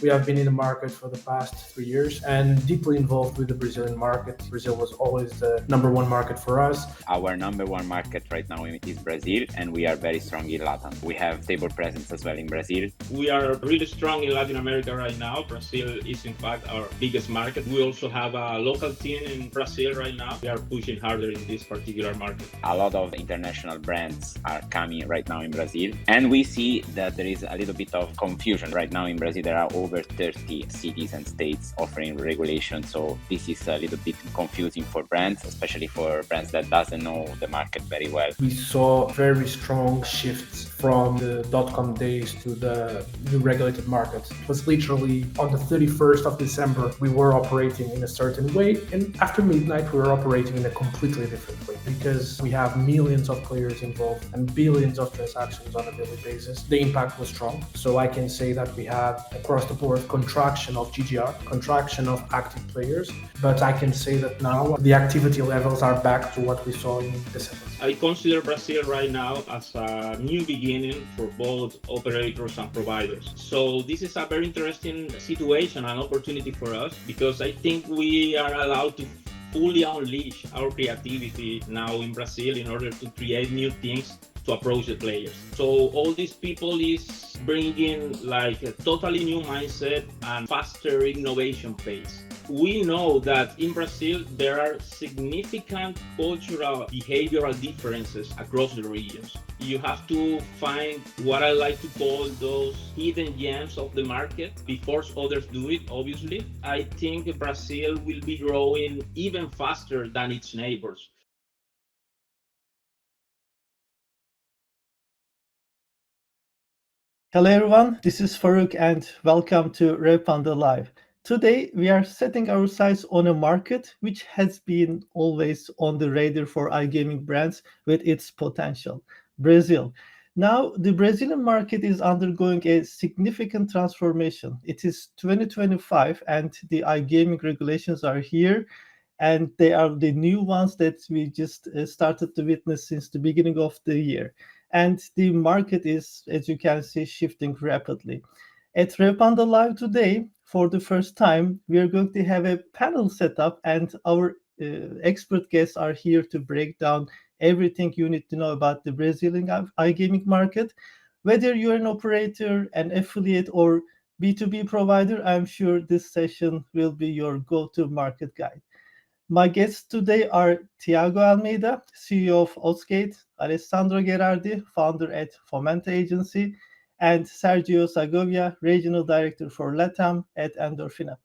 We have been in the market for the past 3 years and deeply involved with the Brazilian market. Brazil was always the number one market for us. Our number one market right now is Brazil, and we are very strong in LATAM. We have stable presence as well in Brazil. We are really strong in Latin America right now. Brazil is in fact our biggest market. We also have a local team in Brazil right now. We are pushing harder in this particular market. A lot of international brands are coming right now in Brazil, and we see that there is a little bit of confusion right now in Brazil. There are over 30 cities and states offering regulation, so this is a little bit confusing for brands, especially for brands that doesn't know the market very well. We saw very strong shifts from the .com days to the new regulated market. It was literally on the 31st of December, we were operating in a certain way, and after midnight, we were operating in a completely different way because we have millions of players involved and billions of transactions on a daily basis. The impact was strong, so I can say that we had across the board contraction of GGR, contraction of active players, but I can say that now the activity levels are back to what we saw in December. I consider Brazil right now as a new beginning for both operators and providers. So this is a very interesting situation and opportunity for us because I think we are allowed to fully unleash our creativity now in Brazil in order to create new things to approach the players. So all these people is bringing like a totally new mindset and faster innovation pace. We know that in Brazil, there are significant cultural behavioral differences across the regions. You have to find what I like to call those hidden gems of the market before others do it, obviously. I think Brazil will be growing even faster than its neighbors. Hello everyone, this is Faruk and welcome to Revpanda Live. Today we are setting our sights on a market which has been always on the radar for iGaming brands with its potential, Brazil. Now the Brazilian market is undergoing a significant transformation. It is 2025 and the iGaming regulations are here, and they are the new ones that we just started to witness since the beginning of the year. And the market is, as you can see, shifting rapidly. At Revpanda Live today, for the first time, we are going to have a panel set up, and our expert guests are here to break down everything you need to know about the Brazilian iGaming market. Whether you're an operator, an affiliate, or B2B provider, I'm sure this session will be your go-to market guide. My guests today are Tiago Almeida, CEO of Oddsgate, Alessandro Gherardi, founder at Fomento.Agency, and Sergio Segovia, Regional Director for LATAM at Endorphina.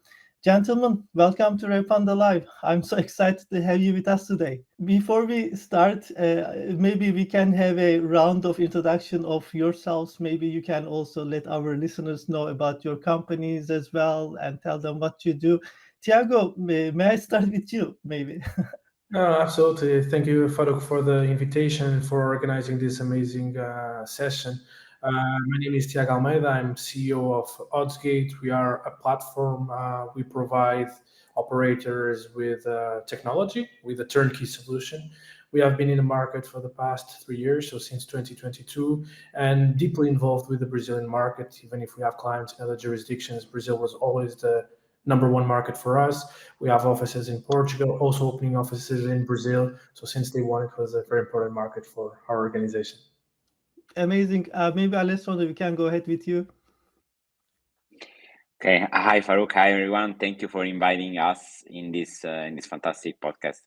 Gentlemen, welcome to Revpanda Live. I'm so excited to have you with us today. Before we start, maybe we can have a round of introduction of yourselves. Maybe you can also let our listeners know about your companies as well and tell them what you do. Tiago, may I start with you, maybe? Absolutely. Thank you, Faruk, for the invitation and for organizing this amazing session. My name is Tiago Almeida. I'm CEO of Oddsgate. We are a platform. We provide operators with technology, with a turnkey solution. We have been in the market for the past 3 years, so since 2022, and deeply involved with the Brazilian market. Even if we have clients in other jurisdictions, Brazil was always the number one market for us. We have offices in Portugal, also opening offices in Brazil. So since day one, it was a very important market for our organization. Amazing. Maybe Alessandro, we can go ahead with you. Okay. Hi, Faruk. Hi, everyone. Thank you for inviting us in this fantastic podcast.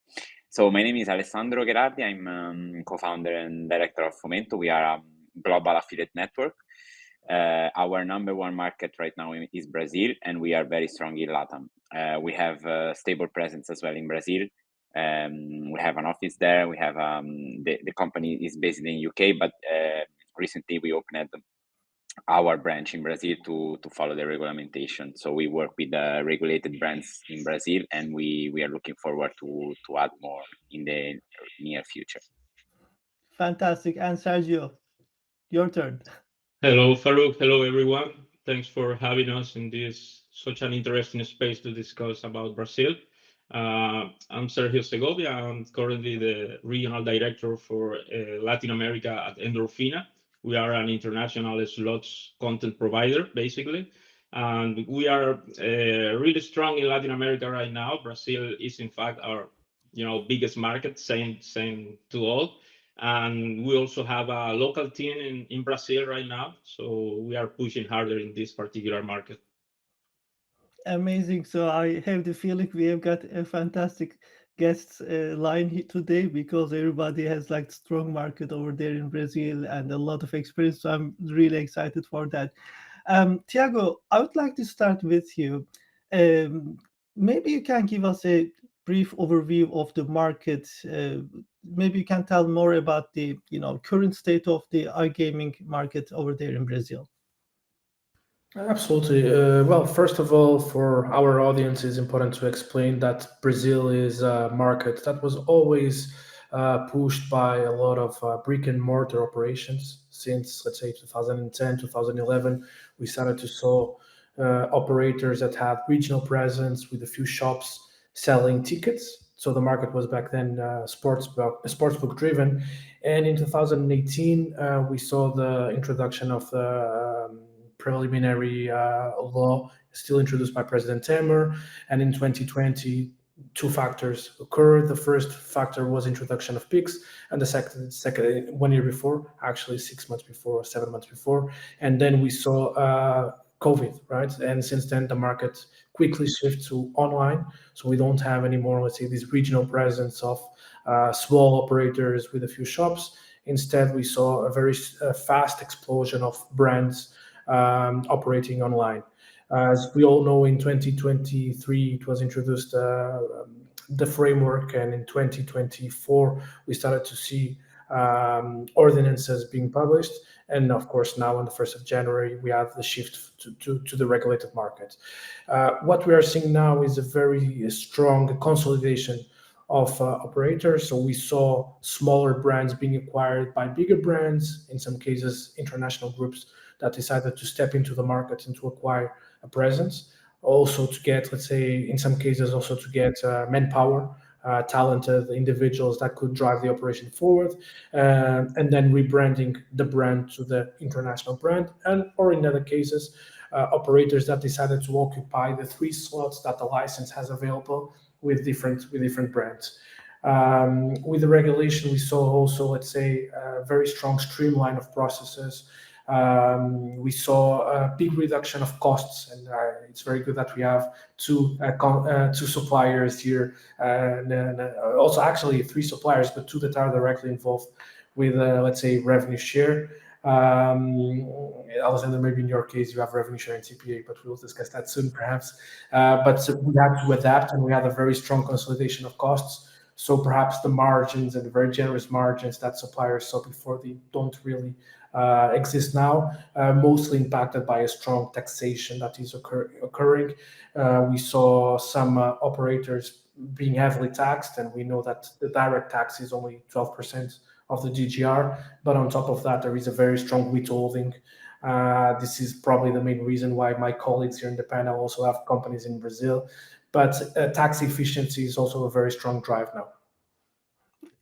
So my name is Alessandro Gherardi. I'm co-founder and director of Fomento. We are a global affiliate network. Our number one market right now is Brazil, and we are very strong in LATAM. We have a stable presence as well in Brazil. We have an office there. We have the company is based in UK, but recently we opened our branch in Brazil to follow the regulation. So we work with the regulated brands in Brazil, and we are looking forward to add more in the near future. Fantastic. And Sergio, your turn. Hello, Faruk. Hello, everyone. Thanks for having us in this such an interesting space to discuss about Brazil. I'm Sergio Segovia. I'm currently the regional director for Latin America at Endorphina. We are an international slots content provider, basically. And we are really strong in Latin America right now. Brazil is in fact our biggest market, same to all. And we also have a local team in Brazil right now. So we are pushing harder in this particular market. Amazing. So I have the feeling we have got a fantastic guests line here today because everybody has like strong market over there in Brazil and a lot of experience. So I'm really excited for that. Tiago, I would like to start with you. Um, Maybe you can give us a brief overview of the market. Maybe you can tell more about the current state of the iGaming market over there in Brazil. Absolutely. Well, first of all, for our audience, it's important to explain that Brazil is a market that was always pushed by a lot of brick and mortar operations since, let's say, 2010, 2011. We started to saw operators that had regional presence with a few shops selling tickets. So the market was back then sportsbook driven. And in 2018, we saw the introduction of the preliminary law still introduced by President Temer. And in 2020, two factors occurred. The first factor was introduction of PIX, and the second 1 year before, actually 6 months before or 7 months before. And then we saw COVID, right? And since then, the market quickly shifted to online. So we don't have anymore, let's say, this regional presence of small operators with a few shops. Instead, we saw a very fast explosion of brands operating online. As we all know, in 2023, it was introduced the framework, and in 2024, we started to see ordinances being published. And of course, now on the 1st of January, we have the shift to the regulated market. What we are seeing now is a very strong consolidation of operators. So we saw smaller brands being acquired by bigger brands, in some cases, international groups that decided to step into the market and to acquire a presence. Also to get, let's say, in some cases, also to get manpower, talented individuals that could drive the operation forward, and then rebranding the brand to the international brand, and or in other cases, operators that decided to occupy the 3 slots that the license has available with different brands. With the regulation, we saw also, let's say, a very strong streamline of processes. We saw a big reduction of costs, and it's very good that we have two suppliers here, and also actually 3 suppliers, but 2 that are directly involved with, let's say, revenue share. Alessandro, maybe in your case you have revenue share and CPA, but we'll discuss that soon perhaps. But we had to adapt, and we had a very strong consolidation of costs. So perhaps the margins and the very generous margins that suppliers saw before, they don't really exist now, mostly impacted by a strong taxation that is occurring. We saw some operators being heavily taxed, and we know that the direct tax is only 12% of the GGR, but on top of that, there is a very strong withholding. This is probably the main reason why my colleagues here in the panel also have companies in Brazil, but tax efficiency is also a very strong drive now.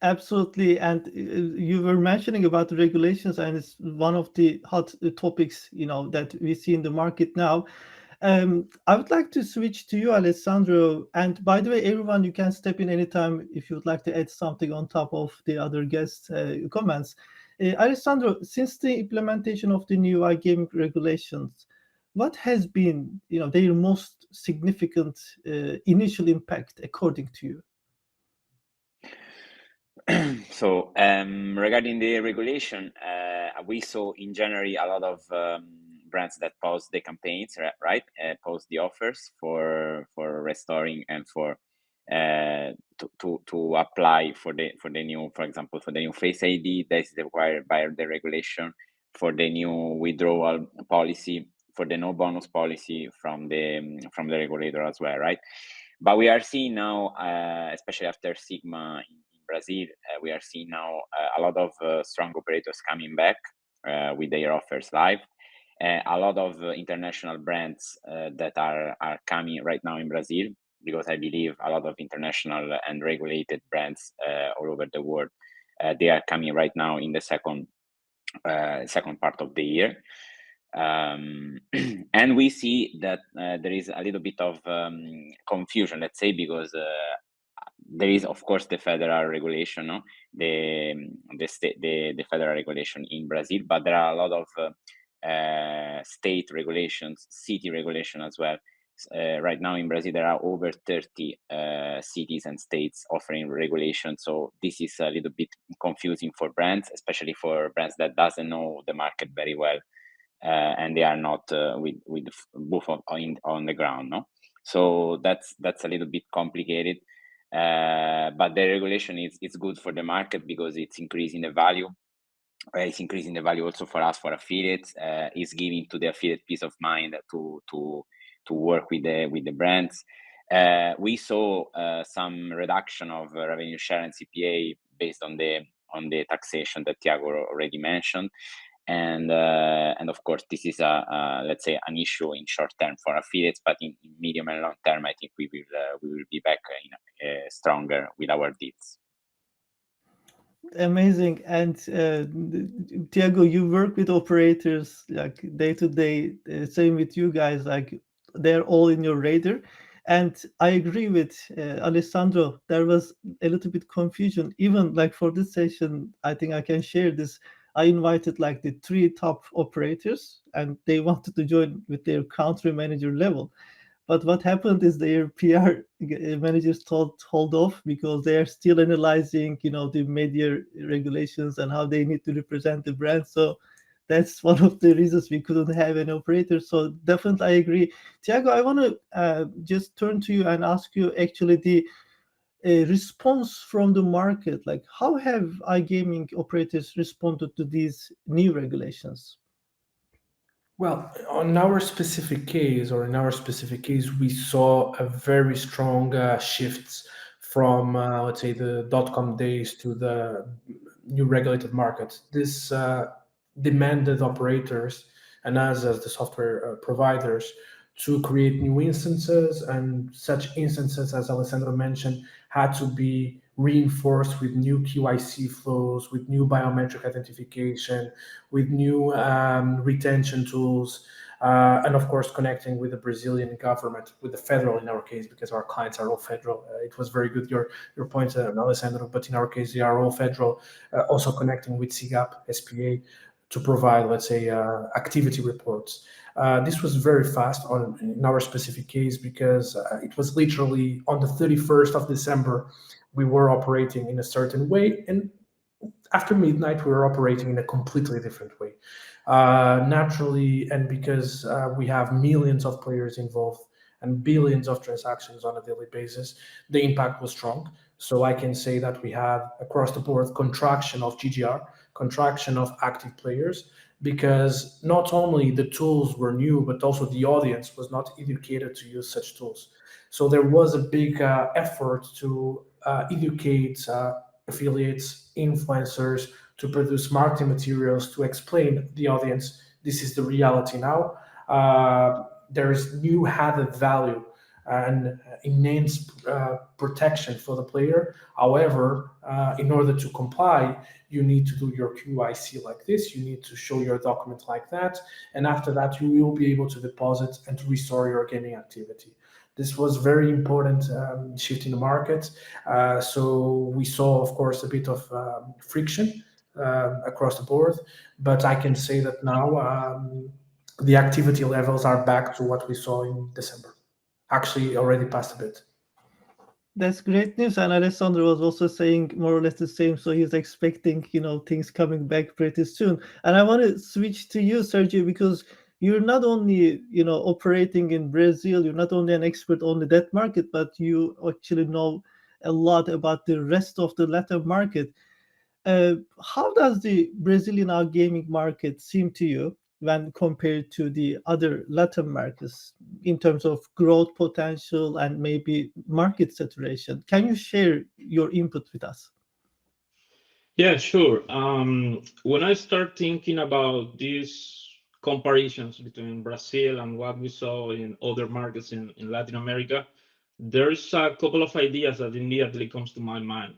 Absolutely, and you were mentioning about the regulations, and it's one of the hot topics, that we see in the market now. I would like to switch to you, Alessandro. And by the way, everyone, you can step in anytime if you would like to add something on top of the other guests' comments. Alessandro, since the implementation of the new iGaming regulations, what has been, their most significant initial impact, according to you? So regarding the regulation, we saw in January a lot of brands that paused the campaigns, right? Paused the offers for restoring and for to apply for the new, for example, for the new Face ID that is required by the regulation, for the new withdrawal policy, for the no bonus policy from the regulator as well, right? But we are seeing now, especially after Sigma in Brazil, we are seeing now a lot of strong operators coming back with their offers live. A lot of international brands that are coming right now in Brazil, because I believe a lot of international and regulated brands all over the world, they are coming right now in the second part of the year. And we see that there is a little bit of confusion, let's say, because there is, of course, the federal regulation, no? the federal regulation in Brazil, but there are a lot of state regulations, city regulation as well. Right now in Brazil, there are over 30 cities and states offering regulation. So this is a little bit confusing for brands, especially for brands that doesn't know the market very well, and they are not with both on the ground. No, so that's a little bit complicated. But the regulation is good for the market because it's increasing the value. It's increasing the value also for us, for affiliates. It's giving to the affiliate peace of mind to work with the brands. We saw some reduction of revenue share and CPA based on the taxation that Tiago already mentioned. And of course, this is let's say an issue in short term for affiliates, but in medium and long term, I think we will be back stronger with our deals. Amazing. And Tiago, you work with operators like day to day. Same with you guys. Like they're all in your radar. And I agree with Alessandro. There was a little bit confusion. Even like for this session, I think I can share this. I invited like the 3 top operators, and they wanted to join with their country manager level. But what happened is their PR managers told hold off because they are still analyzing, the media regulations and how they need to represent the brand. So that's one of the reasons we couldn't have an operator. So definitely, I agree. Tiago, I want to just turn to you and ask you actually the response from the market. Like, how have iGaming operators responded to these new regulations? Well, in our specific case, we saw a very strong shift from, let's say, the .com days to the new regulated market. This demanded operators and us as the software providers to create new instances, and such instances, as Alessandro mentioned, had to be reinforced with new KYC flows, with new biometric identification, with new retention tools, and of course connecting with the Brazilian government, with the federal in our case, because our clients are all federal. It was very good your point, Alessandro, but in our case they are all federal. Also connecting with SIGAP, SPA, to provide, let's say, activity reports. This was very fast in our specific case because it was literally on the 31st of December we were operating in a certain way, and after midnight we were operating in a completely different way. Naturally, and because we have millions of players involved and billions of transactions on a daily basis, the impact was strong. So I can say that we had across the board contraction of GGR, contraction of active players, because not only the tools were new, but also the audience was not educated to use such tools. So there was a big effort to educate affiliates, influencers, to produce marketing materials to explain the audience this is the reality now. There is new added value and immense protection for the player. However, in order to comply, you need to do your KYC like this, you need to show your document like that, and after that you will be able to deposit and to restore your gaming activity. This was very important shift in the market. So we saw, of course, a bit of friction across the board, but I can say that now the activity levels are back to what we saw in December. Actually, already passed a bit. That's great news. And Alessandro was also saying more or less the same. So he's expecting, things coming back pretty soon. And I want to switch to you, Sergio, because you're not only, operating in Brazil, you're not only an expert on that market, but you actually know a lot about the rest of the LATAM market. How does the Brazilian gaming market seem to you when compared to the other LATAM markets in terms of growth potential and maybe market saturation? Can you share your input with us? Yeah, sure. When I start thinking about these comparisons between Brazil and what we saw in other markets in Latin America, there's a couple of ideas that immediately comes to my mind.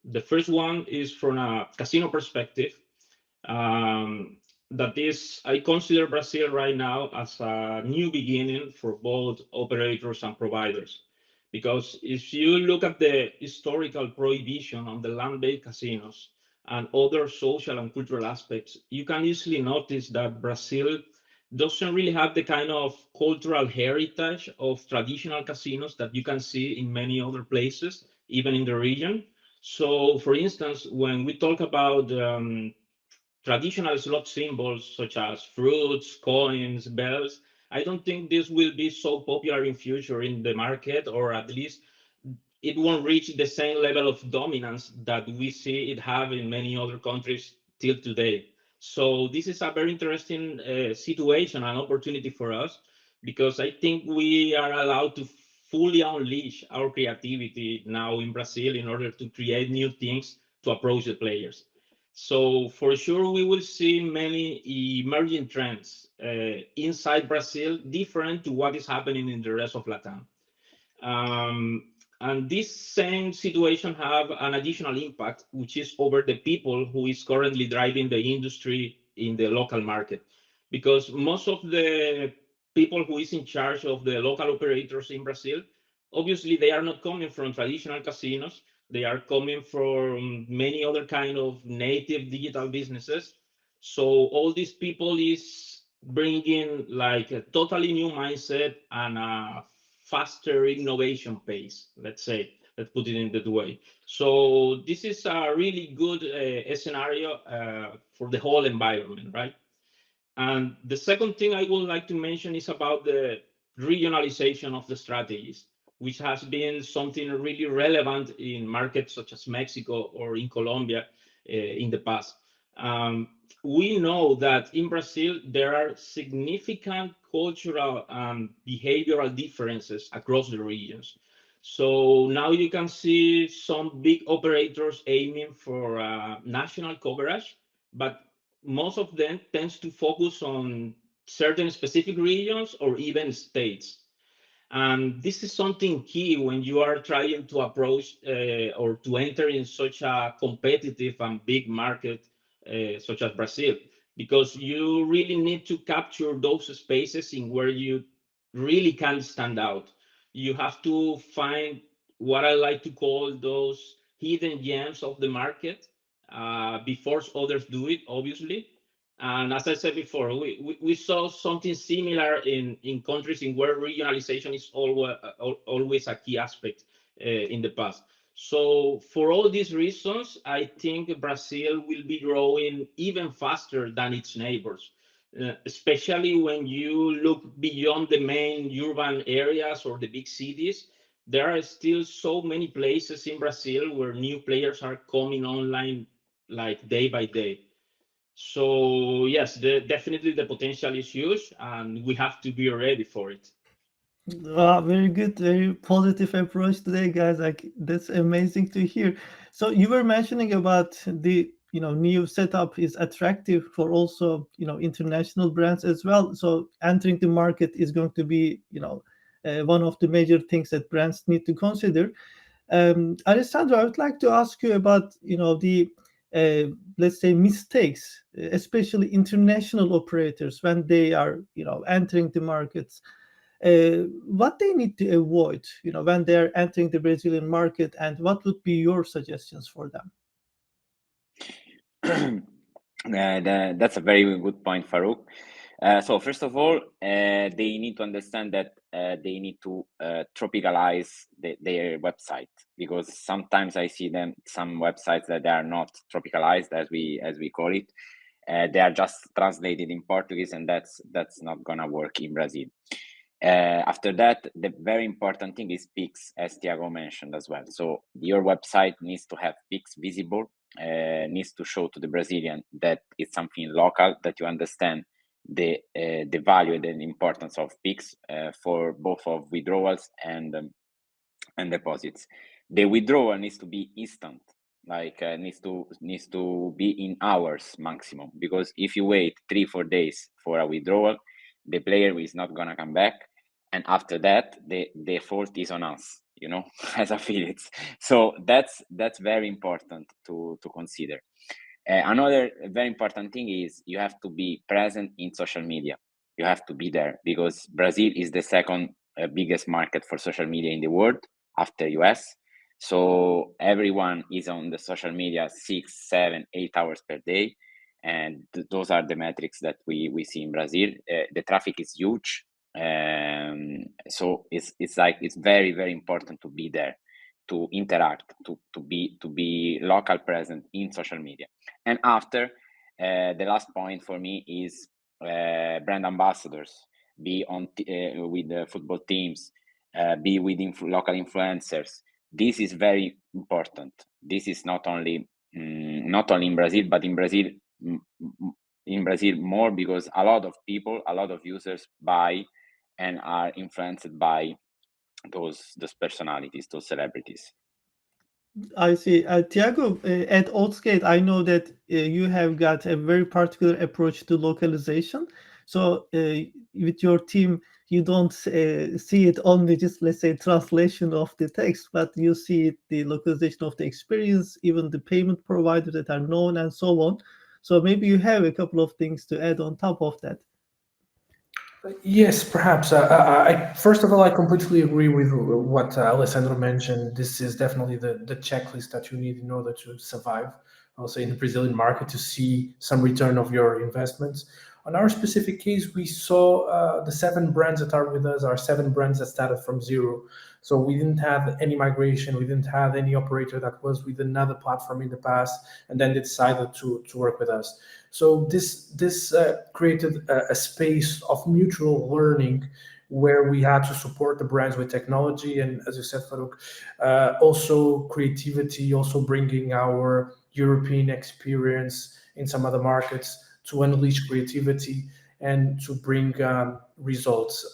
The first one is from a casino perspective. that is, I consider Brazil right now as a new beginning for both operators and providers. Because if you look at the historical prohibition on the land-based casinos and other social and cultural aspects, you can easily notice that Brazil doesn't really have the kind of cultural heritage of traditional casinos that you can see in many other places, even in the region. So, for instance, when we talk about traditional slot symbols such as fruits, coins, bells, I don't think this will be so popular in future in the market, or at least it won't reach the same level of dominance that we see it have in many other countries till today. So this is a very interesting situation and opportunity for us, because I think we are allowed to fully unleash our creativity now in Brazil in order to create new things to approach the players. So for sure, we will see many emerging trends inside Brazil, different to what is happening in the rest of LATAM. And this same situation have an additional impact, which is over the people who is currently driving the industry in the local market. Because most of the people who is in charge of the local operators in Brazil, obviously they are not coming from traditional casinos. They are coming from many other kind of native digital businesses. So all these people is bringing like a totally new mindset and a faster innovation pace, let's put it in that way. So this is a really good scenario for the whole environment, right? And the second thing I would like to mention is about the regionalization of the strategies, which has been something really relevant in markets such as Mexico or in Colombia in the past. We know that in Brazil, there are significant cultural and behavioral differences across the regions. So now you can see some big operators aiming for national coverage, but most of them tends to focus on certain specific regions or even states. And this is something key when you are trying to approach or to enter in such a competitive and big market such as Brazil, because you really need to capture those spaces in where you really can stand out. You have to find what I like to call those hidden gems of the market before others do it, obviously. And as I said before, we saw something similar in countries in where regionalization is always a key aspect in the past. So for all these reasons, I think Brazil will be growing even faster than its neighbors, especially when you look beyond the main urban areas or the big cities. There are still so many places in Brazil where new players are coming online like day by day. So yes, definitely the potential is huge, and we have to be ready for it. Very good, very positive approach today, guys. Like that's amazing to hear. So you were mentioning about the new setup is attractive for also international brands as well. So entering the market is going to be one of the major things that brands need to consider. Alessandro, I would like to ask you about the let's say mistakes, especially international operators when they are entering the markets. What they need to avoid, when they're entering the Brazilian market, and what would be your suggestions for them? That's a very good point, Faruk. So first of all, they need to understand that they need to tropicalize their website, because sometimes I see some websites that they are not tropicalized, as we call it. They are just translated in Portuguese, and that's not gonna work in Brazil. After that, the very important thing is pics, as Tiago mentioned as well. So your website needs to have pics visible, needs to show to the Brazilian that it's something local, that you understand the value and the importance of pics for both of withdrawals and deposits. The withdrawal needs to be instant, like needs to be in hours maximum, because if you wait 3-4 days for a withdrawal, the player is not gonna come back, and after that the fault is on us, as affiliates. So that's very important to consider. Another very important thing is you have to be present in social media. You have to be there because Brazil is the second biggest market for social media in the world after US. So everyone is on the social media 6, 7, 8 hours per day. And those are the metrics that we see in Brazil. The traffic is huge. So it's very, very important to be there, to interact, to be local present in social media. And after, the last point for me is brand ambassadors. Be on with the football teams, be with local influencers. This is very important. This is not only in Brazil, but in Brazil more, because a lot of people, a lot of users buy and are influenced by those personalities, those celebrities. I see. Tiago, at Oddsgate, I know that you have got a very particular approach to localization. So, with your team, you don't see it only just, let's say, translation of the text, but you see it, the localization of the experience, even the payment providers that are known, and so on. So maybe you have a couple of things to add on top of that. Yes, perhaps. First of all, I completely agree with what Alessandro mentioned. This is definitely the checklist that you need in order to survive, also in the Brazilian market, to see some return of your investments. On our specific case, we saw the 7 brands that are with us are 7 brands that started from zero. So we didn't have any migration. We didn't have any operator that was with another platform in the past, and then they decided to work with us. So this created a space of mutual learning where we had to support the brands with technology and, as you said, Faruk, also creativity, also bringing our European experience in some other markets to unleash creativity and to bring results.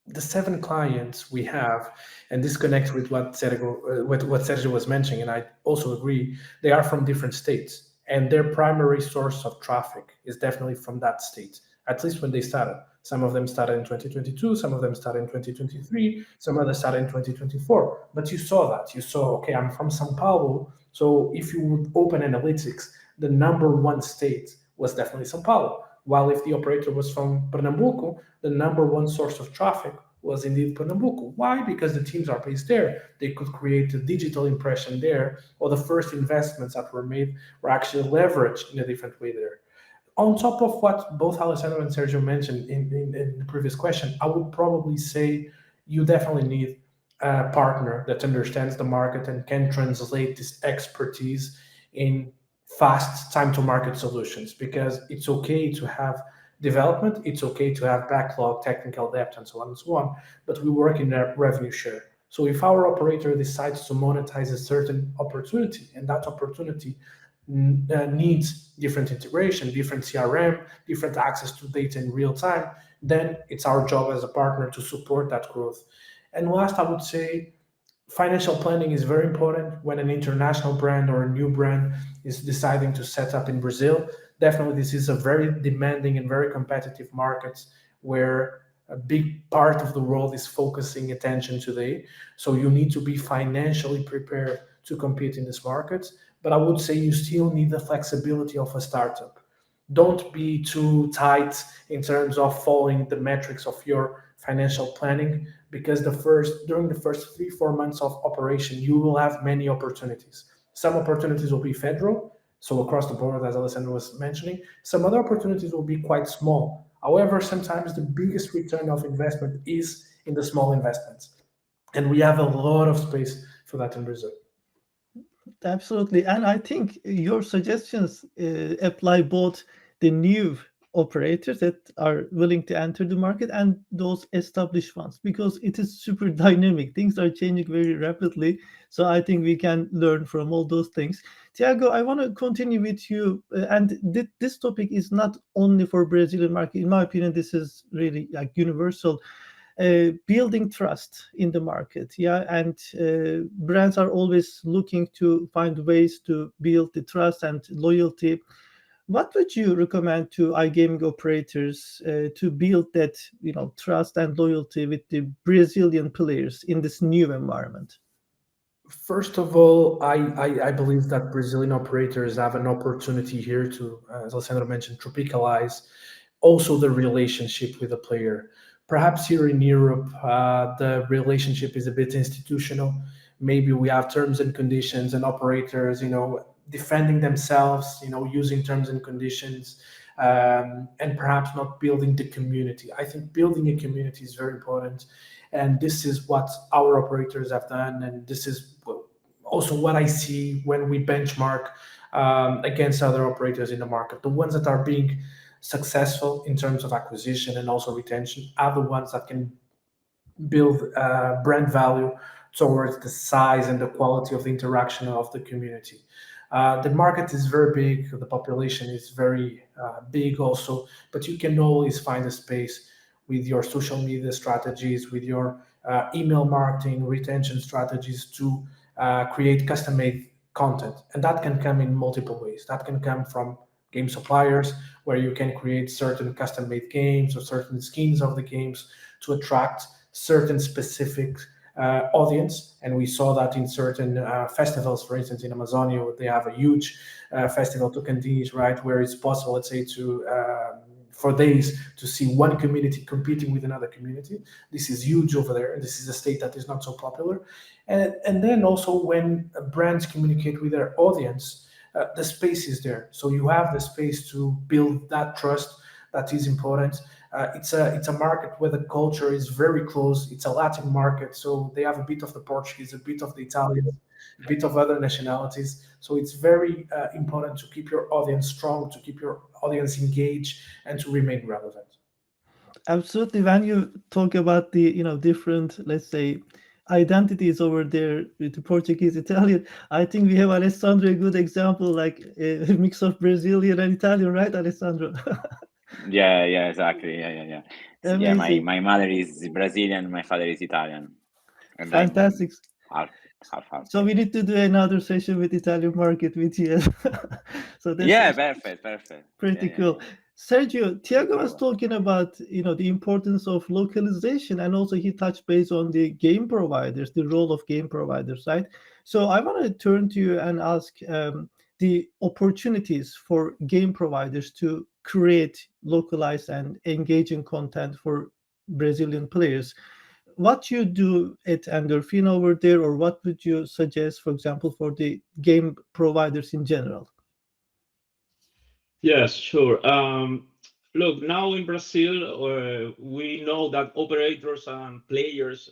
The 7 clients we have, and this connects with what Sergio was mentioning, and I also agree, they are from different states, and their primary source of traffic is definitely from that state, at least when they started. Some of them started in 2022, some of them started in 2023, some others started in 2024. But you saw that. You saw, okay, I'm from Sao Paulo, so if you would open analytics, the number 1 state was definitely Sao Paulo. While if the operator was from Pernambuco, the number 1 source of traffic was indeed Pernambuco. Why? Because the teams are based there. They could create a digital impression there, or the first investments that were made were actually leveraged in a different way there. On top of what both Alessandro and Sergio mentioned in the previous question, I would probably say you definitely need a partner that understands the market and can translate this expertise in fast time to market solutions, because it's okay to have development, it's okay to have backlog, technical debt, and so on and so on, but we work in a revenue share. So if our operator decides to monetize a certain opportunity, and that opportunity needs different integration, different CRM, different access to data in real time, then it's our job as a partner to support that growth. And last, I would say financial planning is very important when an international brand or a new brand is deciding to set up in Brazil. Definitely, this is a very demanding and very competitive market where a big part of the world is focusing attention today. So you need to be financially prepared to compete in this market. But I would say you still need the flexibility of a startup. Don't be too tight in terms of following the metrics of your financial planning, because during the first 3-4 months of operation, you will have many opportunities. Some opportunities will be federal, so across the board, as Alessandro was mentioning. Some other opportunities will be quite small. However, sometimes the biggest return of investment is in the small investments, and we have a lot of space for that in Brazil. Absolutely. And I think your suggestions apply both the new operators that are willing to enter the market and those established ones, because it is super dynamic. Things are changing very rapidly. So I think we can learn from all those things. Tiago, I want to continue with you. And this topic is not only for Brazilian market. In my opinion, this is really like universal. Building trust in the market, and brands are always looking to find ways to build the trust and loyalty. What would you recommend to iGaming operators to build that trust and loyalty with the Brazilian players in this new environment? First of all, I believe that Brazilian operators have an opportunity here to, as Alessandro mentioned, tropicalize also the relationship with the player. Perhaps here in Europe, the relationship is a bit institutional. Maybe we have terms and conditions and operators, defending themselves, using terms and conditions, and perhaps not building the community. I think building a community is very important, and this is what our operators have done, and this is also what I see when we benchmark against other operators in the market. The ones that are being successful in terms of acquisition and also retention are the ones that can build brand value towards the size and the quality of the interaction of the community. The market is very big, the population is very big also, but you can always find a space with your social media strategies, with your email marketing, retention strategies to create custom made content. And that can come in multiple ways. That can come from game suppliers, where you can create certain custom made games or certain skins of the games to attract certain specific audience. And we saw that in certain festivals. For instance, in Amazonia, they have a huge festival to Candinhos, right, where it's possible, let's say, to for days to see one community competing with another community. This is huge over there, and this is a state that is not so popular. And then also when brands communicate with their audience, the space is there. So you have the space to build that trust that is important. It's a market where the culture is very close. It's a Latin market, so they have a bit of the Portuguese, a bit of the Italian, a bit of other nationalities. So it's very important to keep your audience strong, to keep your audience engaged, and to remain relevant. Absolutely. When you talk about the different, let's say, identities over there with the Portuguese, Italian, I think we have Alessandro, a good example, like a mix of Brazilian and Italian, right, Alessandro? Yeah, exactly. Yeah. So, yeah, Amazing. my mother is Brazilian, my father is Italian, and Fantastic. I'm half. So we need to do another session with Italian market with you. So that's Yeah, perfect. pretty Yeah. cool. Sergio, Tiago was Forward. talking about the importance of localization, and also he touched base on the game providers, the role of game providers, right? So I want to turn to you and ask the opportunities for game providers to create localized and engaging content for Brazilian players. What you do at Endorphina over there, or what would you suggest, for example, for the game providers in general? Yes, sure. Look, now in Brazil, we know that operators and players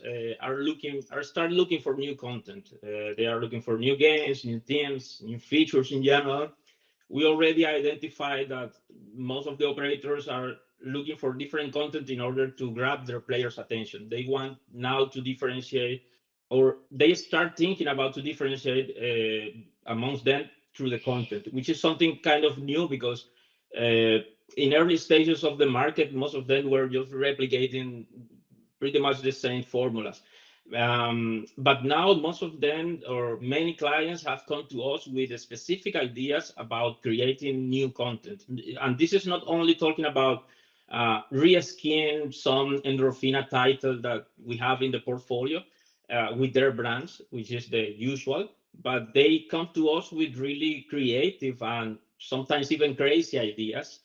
start looking for new content. They are looking for new games, new teams, new features in general. We already identified that most of the operators are looking for different content in order to grab their players' attention. They want now to differentiate, or they start thinking about to differentiate amongst them through the content, which is something kind of new because uh, in early stages of the market, most of them were just replicating pretty much the same formulas. But now most of them, or many clients, have come to us with specific ideas about creating new content. And this is not only talking about re-skin some Endorphina title that we have in the portfolio with their brands, which is the usual, but they come to us with really creative and sometimes even crazy ideas,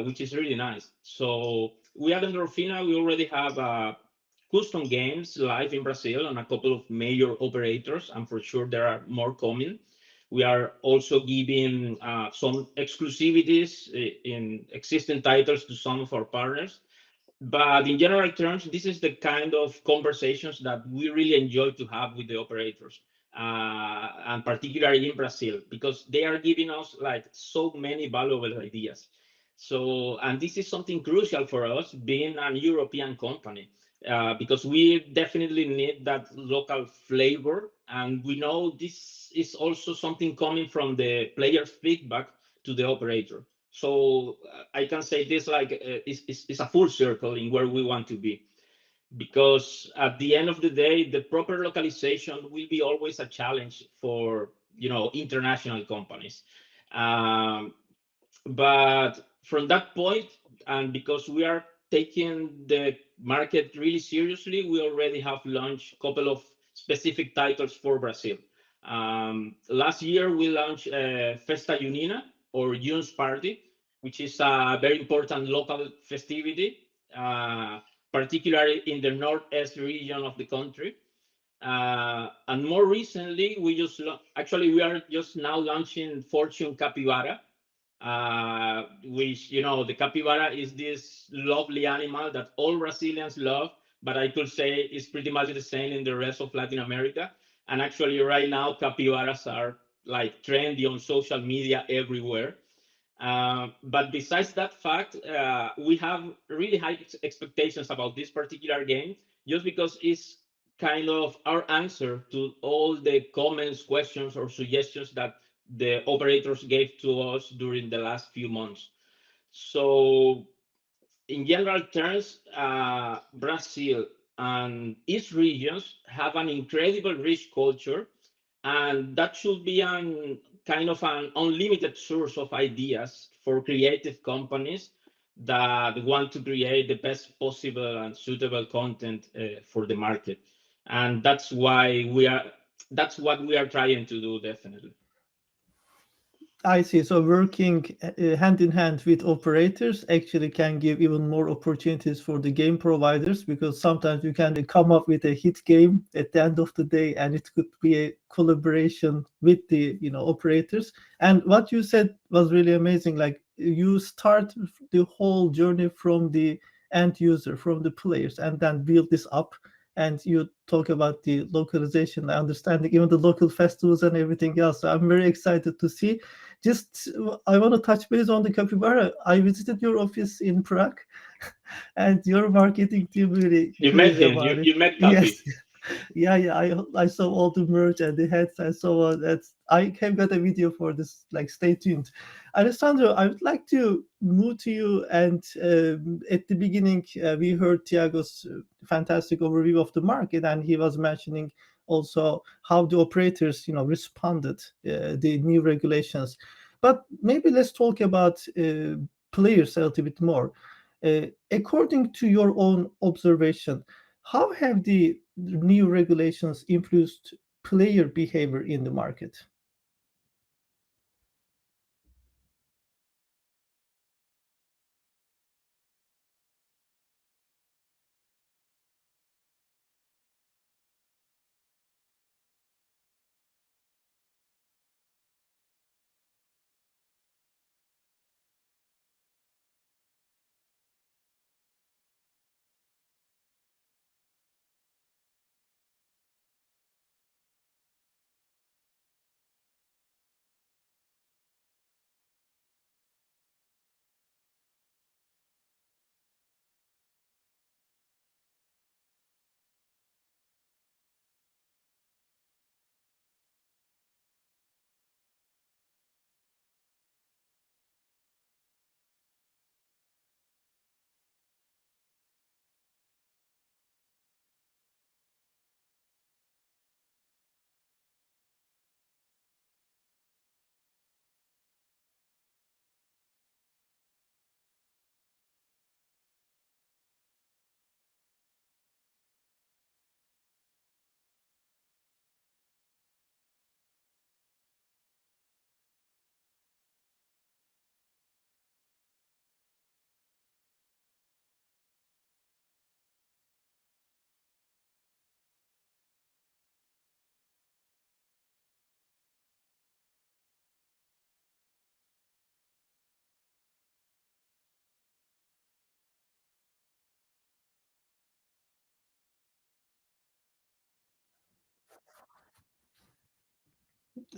which is really nice. So we at Endorphina, we already have custom games live in Brazil on a couple of major operators, and for sure there are more coming. We are also giving some exclusivities in existing titles to some of our partners. But in general terms, this is the kind of conversations that we really enjoy to have with the operators, and particularly in Brazil, because they are giving us like so many valuable ideas. So, and this is something crucial for us being an European company, because we definitely need that local flavor. And we know this is also something coming from the player feedback to the operator. So I can say this like it's a full circle in where we want to be, because at the end of the day, the proper localization will be always a challenge for international companies. Um, but from that point, and because we are taking the market really seriously, we already have launched a couple of specific titles for Brazil. Last year, we launched Festa Junina, or June's Party, which is a very important local festivity, particularly in the northeast region of the country. And more recently, we are just now launching Fortune Capybara, which, the capybara is this lovely animal that all Brazilians love, but I could say it's pretty much the same in the rest of Latin America. And actually, right now, capybaras are like trendy on social media everywhere. But besides that fact, we have really high expectations about this particular game, just because it's kind of our answer to all the comments, questions, or suggestions that the operators gave to us during the last few months. So, in general terms, Brazil and its regions have an incredible rich culture, and that should be kind of an unlimited source of ideas for creative companies that want to create the best possible and suitable content for the market. And that's what we are trying to do, definitely. I see. So working hand in hand with operators actually can give even more opportunities for the game providers, because sometimes you can come up with a hit game at the end of the day, and it could be a collaboration with the operators. And what you said was really amazing. Like, you start the whole journey from the end user, from the players, and then build this up. And you talk about the localization, understanding even the local festivals and everything else. So I'm very excited to see. Just, I want to touch base on the capybara. I visited your office in Prague, and your marketing team really You met crazy him. about it. You met Yes, Cappy. yeah. I saw all the merch and the hats. I saw that. I have got a video for this. Like, stay tuned. Alessandro, I would like to move to you. And at the beginning, we heard Tiago's fantastic overview of the market, and he was mentioning also how the operators, responded the new regulations. But maybe let's talk about players a little bit more. According to your own observation, how have the new regulations influenced player behavior in the market?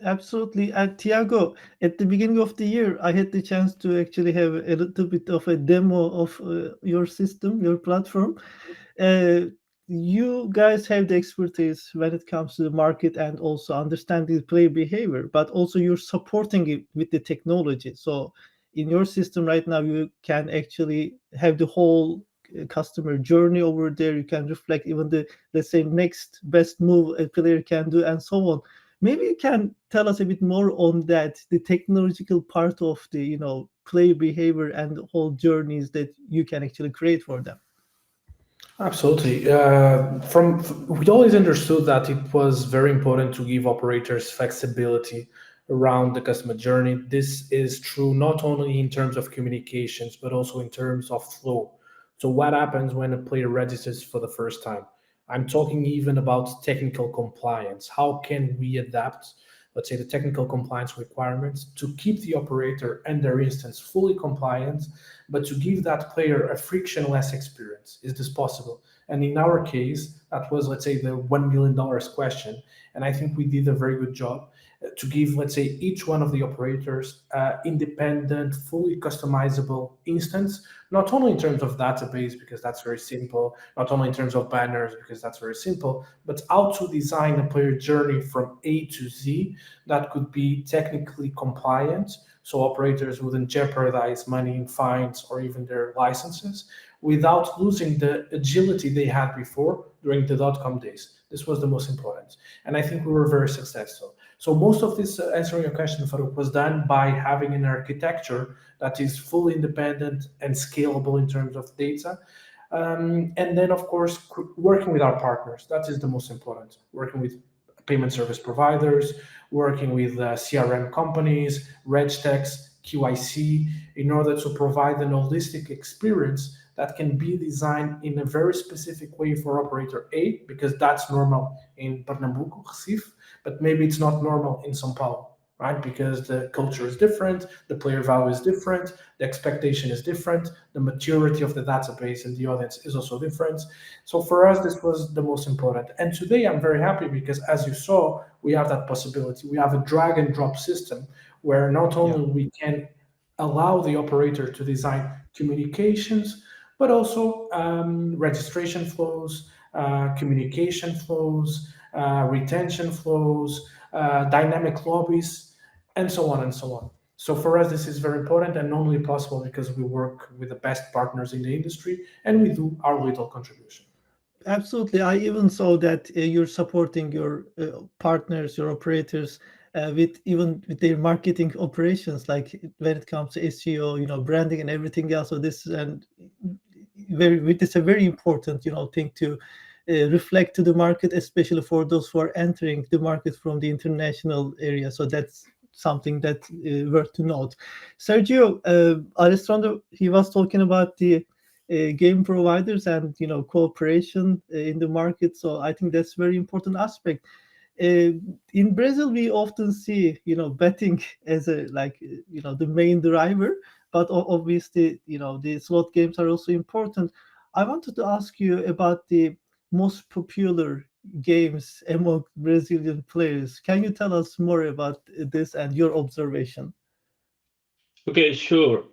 Absolutely. And Tiago, at the beginning of the year, I had the chance to actually have a little bit of a demo of your system, your platform. Uh, you guys have the expertise when it comes to the market and also understanding the player behavior, but also you're supporting it with the technology. So in your system right now, you can actually have the whole customer journey over there. You can reflect even the, let's say, next best move a player can do, and so on. Maybe you can tell us a bit more on that, the technological part of the play behavior and the whole journeys that you can actually create for them. Absolutely. We always understood that it was very important to give operators flexibility around the customer journey. This is true not only in terms of communications, but also in terms of flow. So, what happens when a player registers for the first time? I'm talking even about technical compliance. How can we adapt, let's say, the technical compliance requirements to keep the operator and their instance fully compliant, but to give that player a frictionless experience? Is this possible? And in our case, that was, let's say, the $1 million question. And I think we did a very good job to give, let's say, each one of the operators independent, fully customizable instance, not only in terms of database, because that's very simple, not only in terms of banners, because that's very simple, but how to design a player journey from A to Z that could be technically compliant, so operators wouldn't jeopardize money in fines or even their licenses, without losing the agility they had before during the .com days. This was the most important. And I think we were very successful. So most of this, answering your question, Faruk, was done by having an architecture that is fully independent and scalable in terms of data. And then, of course, working with our partners. That is the most important. Working with payment service providers, working with CRM companies, regtechs, QIC, in order to provide an holistic experience that can be designed in a very specific way for operator A, because that's normal in Pernambuco, Recife, but maybe it's not normal in São Paulo, right? Because the culture is different, the player value is different, the expectation is different, the maturity of the database and the audience is also different. So for us, this was the most important. And today I'm very happy because, as you saw, we have that possibility. We have a drag and drop system where not only we can allow the operator to design communications, but also registration flows, communication flows, retention flows, dynamic lobbies, and so on and so on. So for us, this is very important and only possible because we work with the best partners in the industry and we do our little contribution. Absolutely. I even saw that you're supporting your partners, your operators, with even with their marketing operations, like when it comes to SEO, branding and everything else. So this and it's a very important, thing to reflect to the market, especially for those who are entering the market from the international area. So that's something that worth to note. Sergio, Alessandro, he was talking about the game providers and cooperation in the market. So I think that's very important aspect. In Brazil, we often see betting as a like the main driver, but obviously the slot games are also important. I wanted to ask you about the most popular games among Brazilian players. Can you tell us more about this and your observation? Okay, sure.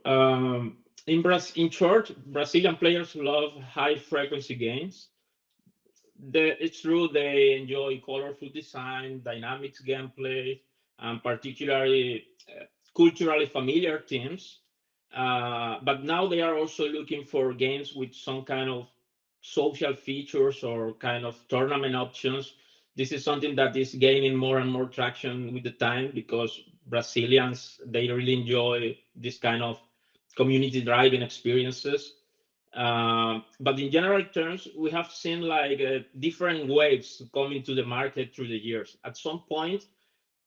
In short, Brazilian players love high frequency games. It's true they enjoy colorful design, dynamics gameplay, and particularly culturally familiar teams. But now they are also looking for games with some kind of social features or kind of tournament options. This is something that is gaining more and more traction with the time because Brazilians, they really enjoy this kind of community driving experiences. But in general terms, we have seen like different waves coming to the market through the years. At some point,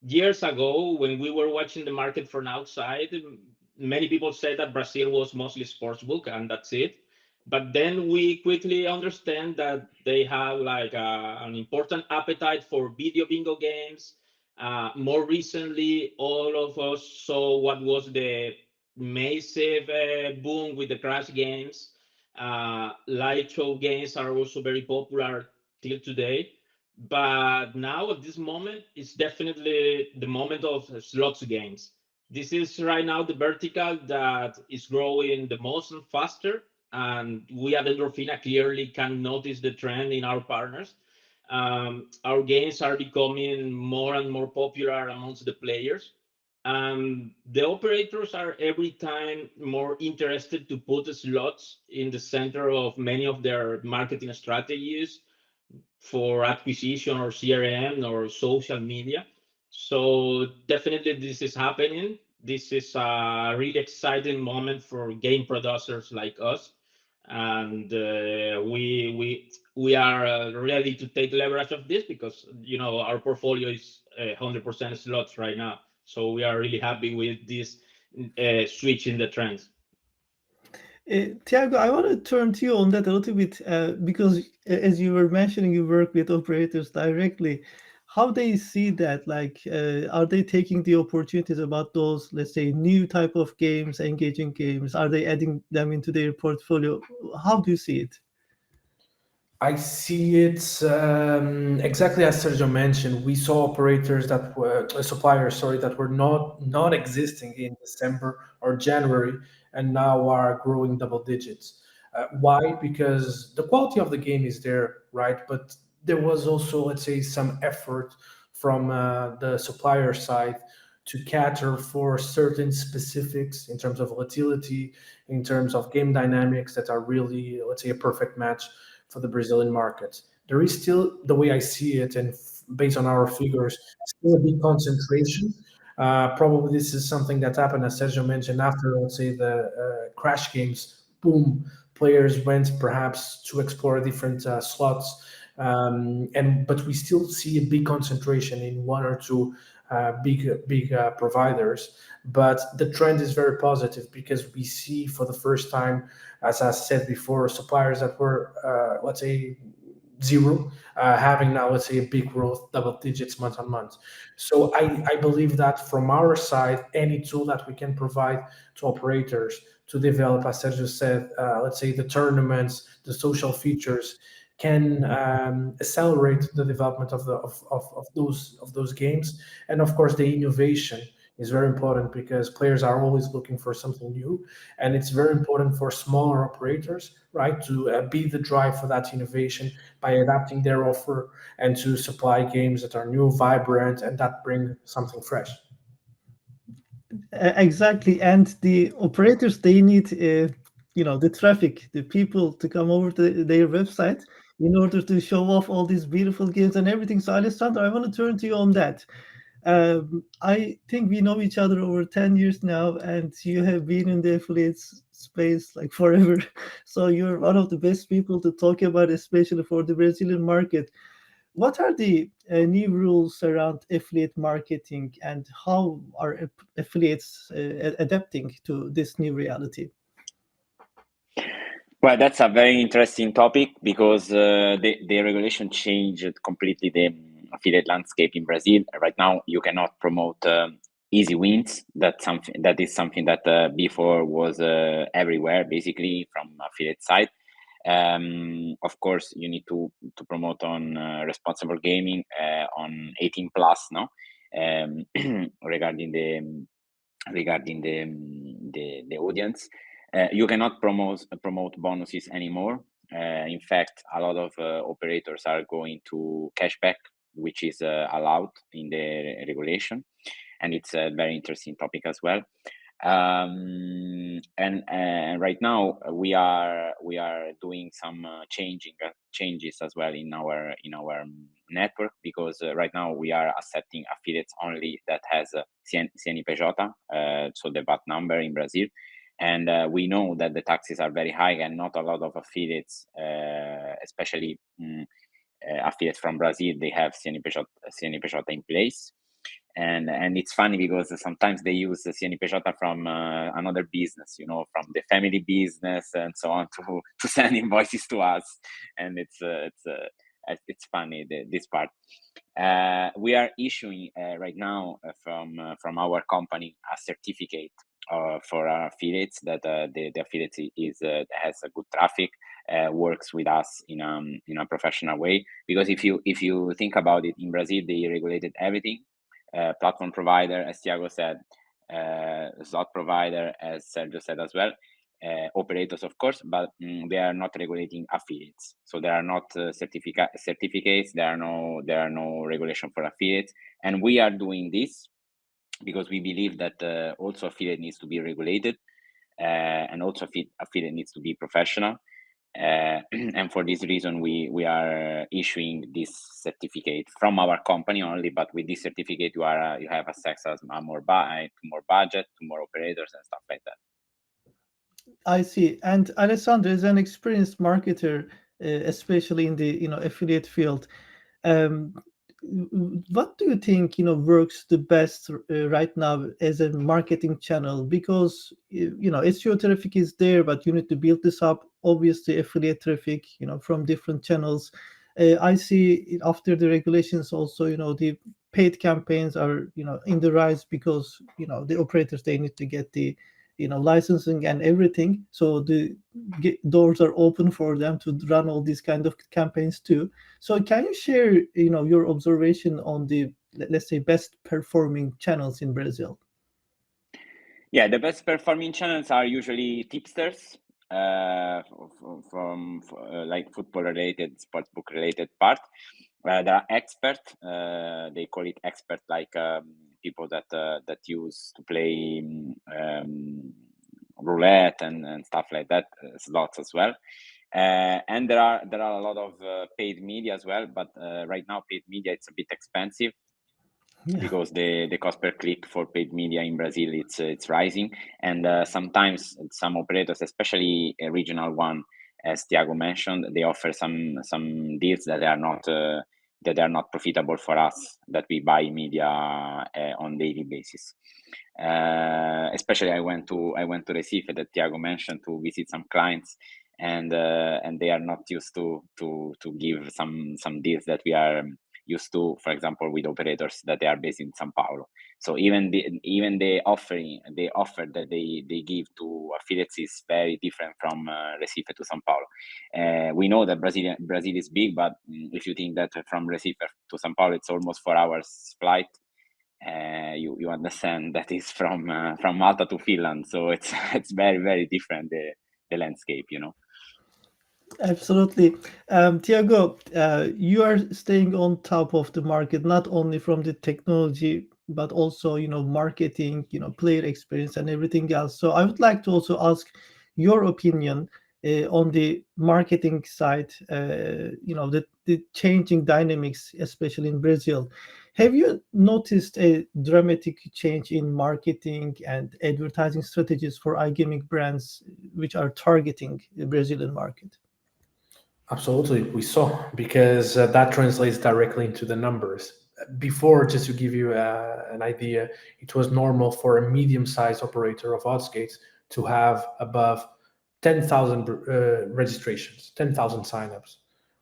years ago, when we were watching the market from outside, many people said that Brazil was mostly sportsbook and that's it. But then we quickly understand that they have like an important appetite for video bingo games. More recently, all of us saw what was the massive boom with the crash games. Light show games are also very popular till today. But now at this moment, it's definitely the moment of slots games. This is right now the vertical that is growing the most and faster. And we at Endorphina clearly can notice the trend in our partners. Our games are becoming more and more popular amongst the players. The operators are every time more interested to put slots in the center of many of their marketing strategies for acquisition or CRM or social media. So definitely this is happening. This is a really exciting moment for game producers like us. and we are ready to take leverage of this because our portfolio is 100% slots right now. So we are really happy with this switch in the trends. Tiago, I want to turn to you on that a little bit because, as you were mentioning, you work with operators directly. How they see that? Like, are they taking the opportunities about those, let's say, new type of games, engaging games? Are they adding them into their portfolio? How do you see it? I see it exactly as Sergio mentioned. We saw operators that were suppliers, sorry, that were not existing in December or January, and now are growing double digits. Why? Because the quality of the game is there, right? But there was also, let's say, some effort from the supplier side to cater for certain specifics in terms of volatility, in terms of game dynamics that are really, let's say, a perfect match for the Brazilian market. There is still, the way I see it, and based on our figures, still a big concentration. Probably this is something that happened, as Sergio mentioned, after, let's say, the crash games. Boom, players went perhaps to explore different slots, but we still see a big concentration in one or two big providers. But the trend is very positive because we see for the first time, as I said before, suppliers that were, let's say, zero, having now, let's say, a big growth, double digits month on month. So I believe that from our side, any tool that we can provide to operators to develop, as Sergio said, let's say the tournaments, the social features, can accelerate the development of those games. And of course, the innovation is very important because players are always looking for something new, and it's very important for smaller operators, right, to be the drive for that innovation by adapting their offer and to supply games that are new, vibrant, and that bring something fresh. Exactly, and the operators, they need the traffic, the people to come over to their website in order to show off all these beautiful games and everything. So Alessandro, I want to turn to you on that. I think we know each other over 10 years now, and you have been in the affiliates space like forever. So you're one of the best people to talk about, especially for the Brazilian market. What are the new rules around affiliate marketing, and how are affiliates adapting to this new reality? Well, that's a very interesting topic because the regulation changed completely the affiliate landscape in Brazil. Right now, you cannot promote easy wins. That is something that before was everywhere, basically from affiliate side. Of course, you need to promote on responsible gaming on 18 plus, no, regarding the audience. You cannot promote bonuses anymore. In fact, a lot of operators are going to cashback, which is allowed in the regulation, and it's a very interesting topic as well. And right now we are doing some changes as well in our network, because right now we are accepting affiliates only that has CNPJ, so the VAT number in Brazil. And we know that the taxes are very high, and not a lot of affiliates, especially affiliates from Brazil, they have CNPJ in place. And it's funny because sometimes they use the CNPJ from another business, from the family business and so on, to send invoices to us, and it's funny, this part. We are issuing right now from our company a certificate for our affiliates that the affiliate has a good traffic, works with us in a professional way. Because if you think about it, in Brazil they regulated everything. Platform provider, as Tiago said, slot provider, as Sergio said as well, operators, of course, but they are not regulating affiliates. So there are not certificates. There are no regulation for affiliates, and we are doing this because we believe that also affiliate needs to be regulated, and also affiliate needs to be professional. And for this reason, we are issuing this certificate from our company only. But with this certificate, you have access to more budget, to more operators, and stuff like that. I see. And Alessandro is an experienced marketer, especially in the affiliate field. Um, what do you think works the best right now as a marketing channel? Because SEO traffic is there, but you need to build this up. Obviously, affiliate traffic, from different channels. I see after the regulations also, the paid campaigns are in the rise because the operators they need to get the licensing and everything. So the doors are open for them to run all these kind of campaigns too. So can you share, your observation on the, let's say, best performing channels in Brazil? Yeah, the best performing channels are usually tipsters, from like football related, sportsbook related part. There are expert. They call it expert, like people that use to play roulette and stuff like that, slots as well. And there are a lot of paid media as well, but right now paid media it's a bit expensive. Yeah. Because the cost per click for paid media in Brazil it's rising, and sometimes some operators, especially a regional one, as Tiago mentioned, they offer some deals that are not profitable for us, that we buy media on daily basis. Especially I went to Recife, that Tiago mentioned, to visit some clients, and they are not used to give some deals that we are used to, for example, with operators that they are based in São Paulo. So even the offer that they give to affiliates is very different from Recife to São Paulo. We know that Brazil is big, but if you think that from Recife to São Paulo it's almost 4 hours flight, you understand that is from Malta to Finland. So it's very, very different, the landscape, Absolutely. Tiago, you are staying on top of the market, not only from the technology, but also, marketing, player experience and everything else. So I would like to also ask your opinion on the marketing side, the changing dynamics, especially in Brazil. Have you noticed a dramatic change in marketing and advertising strategies for iGaming brands which are targeting the Brazilian market? Absolutely, we saw, because that translates directly into the numbers. Before, just to give you an idea, it was normal for a medium-sized operator of Oddsgate to have above 10,000 registrations, 10,000 signups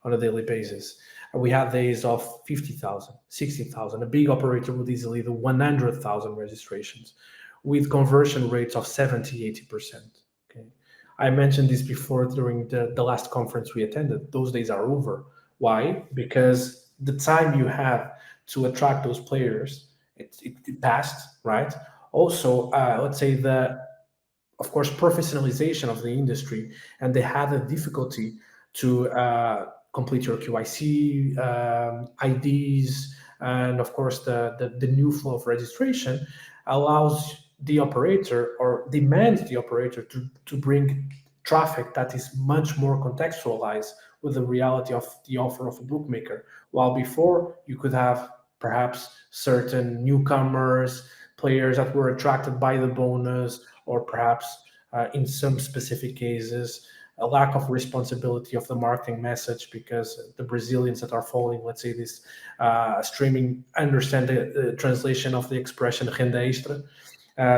on a daily basis. We had days of 50,000, 60,000. A big operator would easily do 100,000 registrations with conversion rates of 70, 80%. Okay. I mentioned this before during the last conference we attended. Those days are over. Why? Because the time you have to attract those players, it passed, right? Also, let's say of course, professionalization of the industry, and they had a difficulty to complete your QIC, IDs, and of course, the new flow of registration allows the operator, or demands the operator, to bring traffic that is much more contextualized with the reality of the offer of a bookmaker. While before, you could have perhaps certain newcomers, players that were attracted by the bonus, or perhaps in some specific cases, a lack of responsibility of the marketing message, because the Brazilians that are following, let's say, this streaming, understand the translation of the expression renda extra.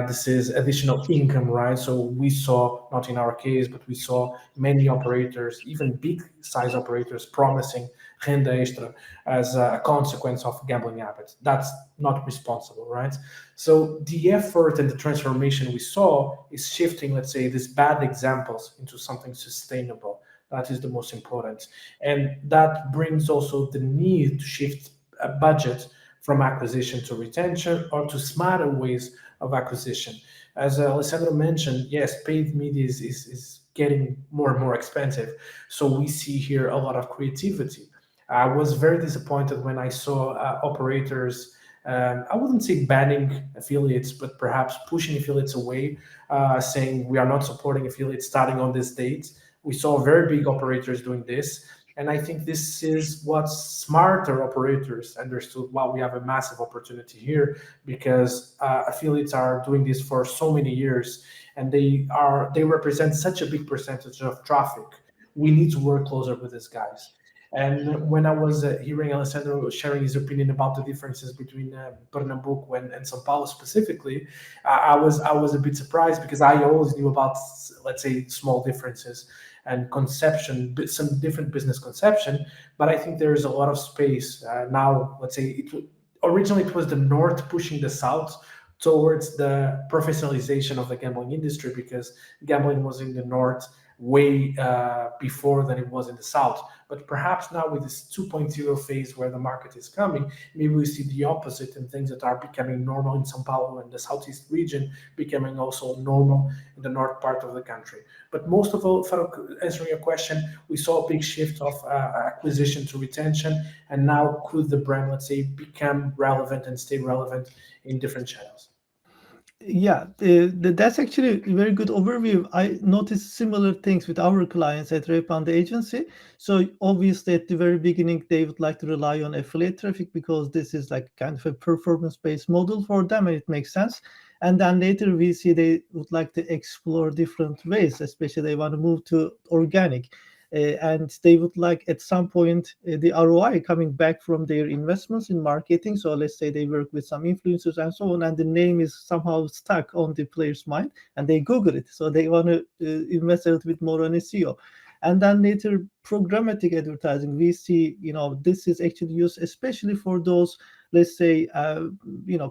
This is additional income, right? So we saw, not in our case, but we saw many operators, even big size operators, promising renda extra as a consequence of gambling habits. That's not responsible, right? So the effort and the transformation we saw is shifting, let's say, these bad examples into something sustainable. That is the most important. And that brings also the need to shift a budget from acquisition to retention, or to smarter ways of acquisition. As Alessandro mentioned, yes, paid media is getting more and more expensive. So we see here a lot of creativity. I was very disappointed when I saw operators, I wouldn't say banning affiliates, but perhaps pushing affiliates away, saying we are not supporting affiliates starting on this date. We saw very big operators doing this. And I think this is what smarter operators understood. Wow, we have a massive opportunity here, because affiliates are doing this for so many years, and they represent such a big percentage of traffic. We need to work closer with these guys. And when I was hearing Alessandro sharing his opinion about the differences between Pernambuco and São Paulo specifically, I was a bit surprised, because I always knew about, let's say, small differences and conception, some different business conception. But I think there is a lot of space now. Let's say originally it was the north pushing the south towards the professionalization of the gambling industry, because gambling was in the north way before than it was in the south. But perhaps now with this 2.0 phase where the market is coming, maybe we see the opposite, and things that are becoming normal in São Paulo and the southeast region becoming also normal in the north part of the country. But most of all, Faruk, answering your question, we saw a big shift of acquisition to retention, and now could the brand, let's say, become relevant and stay relevant in different channels? Yeah, that's actually a very good overview. I noticed similar things with our clients at Revpanda.Agency. So obviously at the very beginning, they would like to rely on affiliate traffic, because this is like kind of a performance-based model for them, and it makes sense. And then later we see they would like to explore different ways, especially they want to move to organic. And they would like at some point the ROI coming back from their investments in marketing. So let's say they work with some influencers and so on, and the name is somehow stuck on the player's mind, and they Google it. So they want to invest a little bit more on SEO. And then later programmatic advertising, we see, this is actually used especially for those, let's say,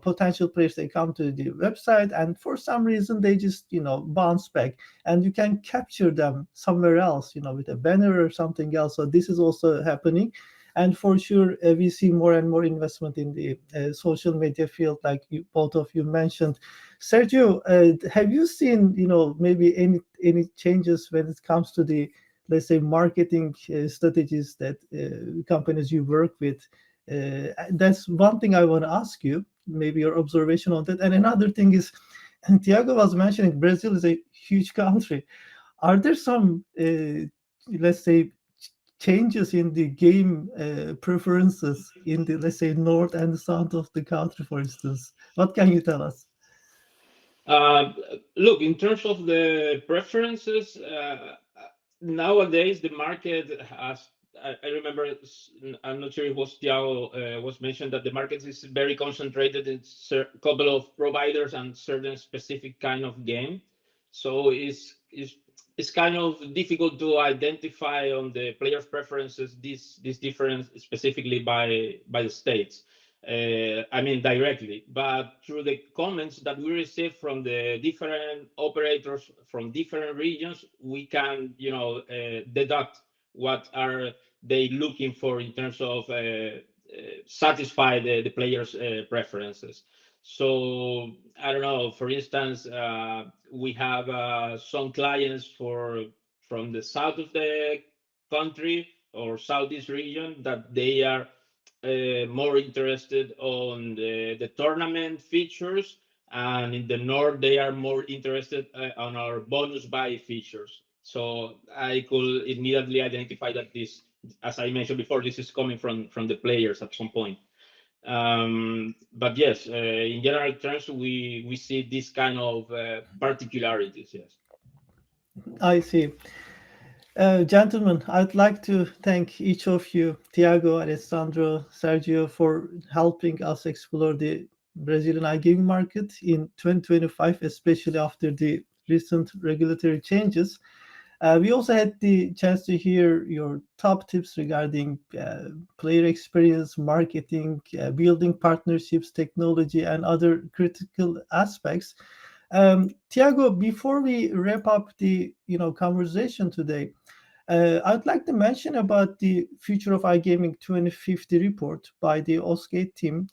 potential players. They come to the website and for some reason they just, bounce back, and you can capture them somewhere else, with a banner or something else. So this is also happening. And for sure, we see more and more investment in the social media field, like both of you mentioned. Sergio, have you seen, maybe any changes when it comes to the, let's say, marketing strategies that companies you work with? That's one thing I want to ask you, maybe your observation on that. And another thing is, Tiago was mentioning Brazil is a huge country. Are there some, let's say, changes in the game preferences in the, let's say, north and south of the country, for instance? What can you tell us? Look, in terms of the preferences, nowadays the market has, I remember, I'm not sure if it was Tiago was mentioned that the market is very concentrated in a couple of providers and certain specific kind of game. So it's kind of difficult to identify on the players' preferences this difference specifically by the states. I mean directly, but through the comments that we receive from the different operators from different regions, we can, deduct what are they looking for in terms of satisfy the players' preferences. So I don't know. For instance, we have some clients from the south of the country or southeast region that they are more interested on the tournament features, and in the north they are more interested on our bonus buy features. So I could immediately identify that this, as I mentioned before, this is coming from the players at some point. But yes, in general terms, we see this kind of particularities. Yes. I see. Gentlemen, I'd like to thank each of you, Tiago, Alessandro, Sergio, for helping us explore the Brazilian iGaming market in 2025, especially after the recent regulatory changes. We also had the chance to hear your top tips regarding player experience, marketing, building partnerships, technology, and other critical aspects. Tiago, before we wrap up the conversation today, I'd like to mention about the Future of iGaming 2050 report by the Oddsgate team.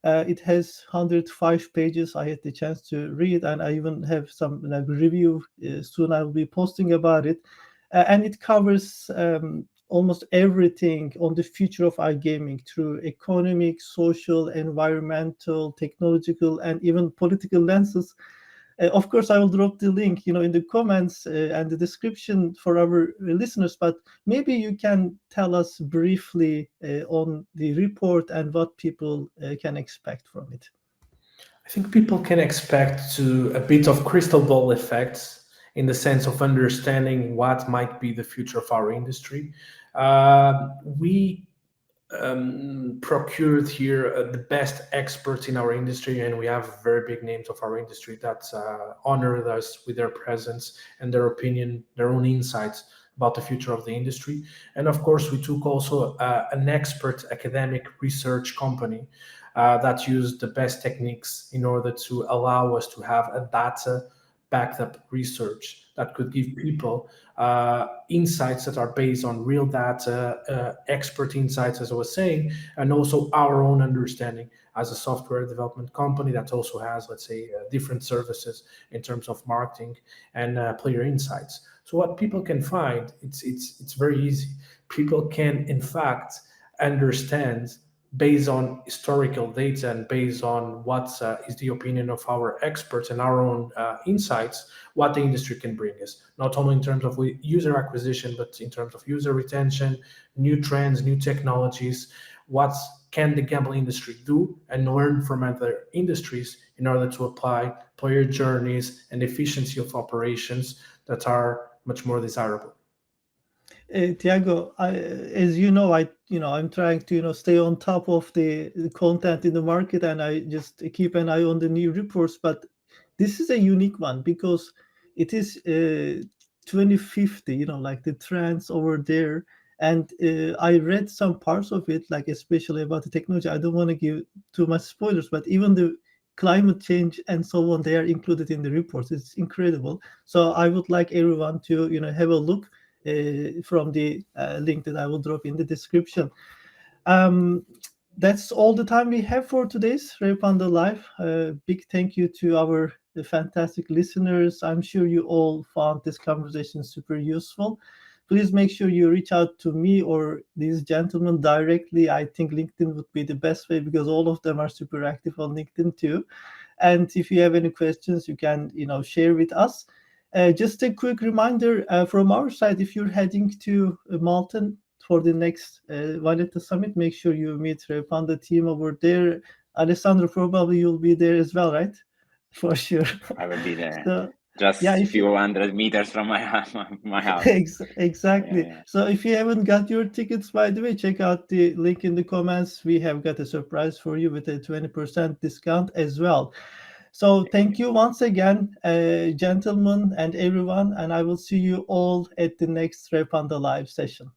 It has 105 pages. I had the chance to read, and I even have some review. Soon I will be posting about it. And it covers almost everything on the future of iGaming through economic, social, environmental, technological, and even political lenses. Of course, I will drop the link, in the comments and the description for our listeners. But maybe you can tell us briefly on the report and what people can expect from it. I think people can expect to a bit of crystal ball effects in the sense of understanding what might be the future of our industry. We procured here the best experts in our industry, and we have very big names of our industry that honored us with their presence and their opinion, their own insights about the future of the industry. And of course, we took also an expert academic research company that used the best techniques in order to allow us to have a data backed up research that could give people insights that are based on real data, expert insights, as I was saying, and also our own understanding as a software development company that also has, let's say, different services in terms of marketing and player insights. So what people can find, it's very easy. People can, in fact, understand based on historical data and based on what is the opinion of our experts and our own insights, what the industry can bring us, not only in terms of user acquisition, but in terms of user retention, new trends, new technologies, what can the gambling industry do, and learn from other industries in order to apply player journeys and efficiency of operations that are much more desirable. Tiago, as you know, I'm trying to stay on top of the content in the market, and I just keep an eye on the new reports. But this is a unique one because it is 2050. Like the trends over there, and I read some parts of it, like especially about the technology. I don't want to give too much spoilers, but even the climate change and so on, they are included in the reports. It's incredible. So I would like everyone to have a look from the link that I will drop in the description. That's all the time we have for today's Revpanda Live. Big thank you to our fantastic listeners. I'm sure you all found this conversation super useful. Please make sure you reach out to me or these gentlemen directly. I think LinkedIn would be the best way because all of them are super active on LinkedIn too. And if you have any questions, you can share with us. Just a quick reminder from our side, if you're heading to Malta for the next Valletta Summit, make sure you meet Revpanda team over there. Alessandro, probably you'll be there as well, right? For sure. I will be there. So, just a few hundred meters from my house. Exactly. Yeah. So if you haven't got your tickets, by the way, check out the link in the comments. We have got a surprise for you with a 20% discount as well. So thank you once again, gentlemen and everyone, and I will see you all at the next Revpanda Live session.